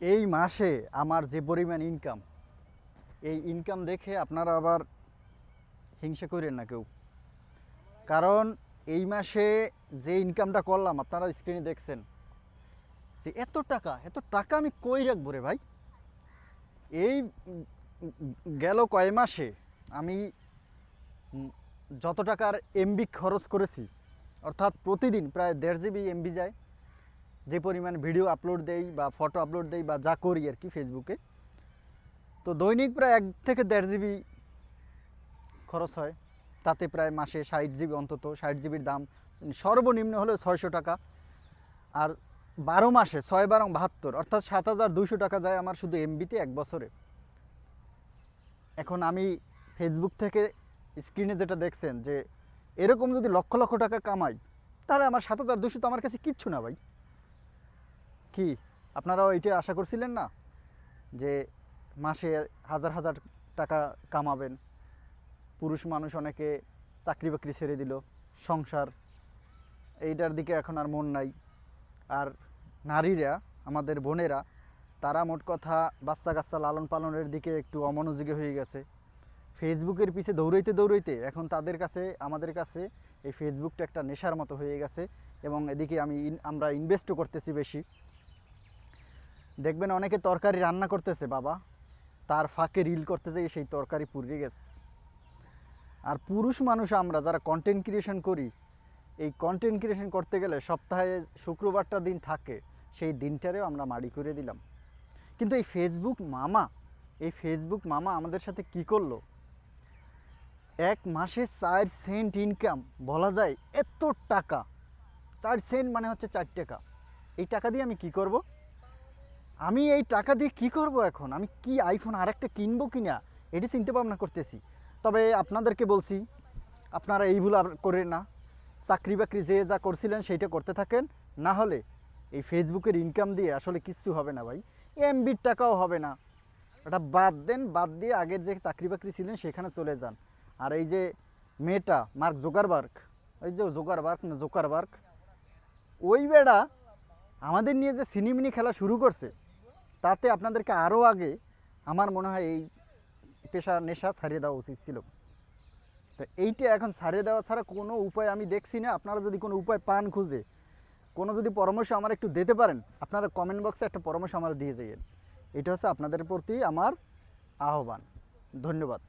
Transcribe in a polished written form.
এই মাসে আমার যে পরিমাণ ইনকাম, এই ইনকাম দেখে আপনারা আবার হিংসা করেন না কেউ। কারণ এই মাসে যে ইনকামটা করলাম আপনারা স্ক্রিনে দেখছেন, যে এত টাকা আমি কই রাখবো রে ভাই। এই গেল কয় মাসে আমি উম, যত টাকার এমবি খরচ করেছি, অর্থাৎ প্রতিদিন প্রায় 1.5 GB এমবি যায়। যে পরিমাণ ভিডিও আপলোড দেই বা ফটো আপলোড দেই বা যা করি আর কি ফেসবুকে, তো দৈনিক প্রায় 1 থেকে 1.5 GB খরচ হয়। তাতে প্রায় মাসে 60 GB, অন্তত 60 GBর দাম সর্বনিম্ন হলো 600 টাকা। আর 12 মাসে 6 12 72, অর্থাৎ 7200 টাকা যায় আমার শুধু এমবিতে এক বছরে। এখন আমি ফেসবুক থেকে স্ক্রিনে যেটা দেখছেন, যে এরকম যদি লক্ষ লক্ষ টাকা কামাই, তাহলে আমার 7200 তো আমার কাছে কিচ্ছু না ভাই। কি আপনারাও এইটা আশা করছিলেন না, যে মাসে হাজার হাজার টাকা কামাবেন? পুরুষ মানুষ অনেকে চাকরি বাকরি ছেড়ে দিল, সংসার এইটার দিকে এখন আর মন নাই। আর নারীরা, আমাদের বোনেরা, তারা মোট কথা বাচ্চা কাচ্চা লালন পালনের দিকে একটু অমনোযোগী হয়ে গেছে। ফেসবুকের পিছে দৌড়াইতে দৌড়াইতে এখন তাদের কাছে, আমাদের কাছে এই ফেসবুকটা একটা নেশার মতো হয়ে গেছে। এবং এদিকে আমরা ইনভেস্টও করতেছি বেশি। দেখবেন অনেকে তরকারি রান্না করতেছে বাবা, তার ফাঁকে রিল করতে যেয়ে সেই তরকারি পুড়ে গেছে। আর পুরুষ মানুষ আমরা যারা কন্টেন্ট ক্রিয়েশন করি, এই কন্টেন্ট ক্রিয়েশন করতে গেলে সপ্তাহে শুক্রবারটা দিন থাকে, সেই দিনটারেও আমরা মাড়ি করে দিলাম। কিন্তু এই ফেসবুক মামা আমাদের সাথে কি করলো, এক মাসে 4 সেন্ট ইনকাম বলা যায়। এত টাকা, 4 সেন্ট মানে হচ্ছে 4 টাকা। এই টাকা দিয়ে আমি কি করব? আমি এই টাকা দিয়ে কি করব? এখন আমি কি আইফোন আরেকটা কিনবো কিনা, এটি চিন্তা ভাবনা করতেছি। তবে আপনাদেরকে বলছি, আপনারা এই ভুল আর করেন না। চাকরি বাকরি যে যা করছিলেন সেইটা করতে থাকেন। না হলে এই ফেসবুকের ইনকাম দিয়ে আসলে কিচ্ছু হবে না ভাই। এমবির টাকাও হবে না। ওটা বাদ দেন, বাদ দিয়ে আগের যে চাকরি বাকরি ছিলেন সেখানে চলে যান। আর এই যে মেয়েটা মার্ক জোকারবার্গ, ওই যে জোকারবার্গ, ওই বেড়া আমাদের নিয়ে যে সিনেমিনি খেলা শুরু করছে, তাতে আপনাদেরকে আরও আগে আমার মনে হয় এই পেশা নেশা ছাড়িয়ে দেওয়া উচিত ছিল। তো এইটা এখন ছাড়িয়ে দেওয়া ছাড়া কোনো উপায় আমি দেখছি না। আপনারা যদি কোনো উপায় পান খুঁজে, কোনো যদি পরামর্শ আমার একটু দিতে পারেন, আপনারা কমেন্ট বক্সে একটা পরামর্শ আমার দিয়ে যাইয়েন। এটা হচ্ছে আপনাদের প্রতি আমার আহ্বান। ধন্যবাদ।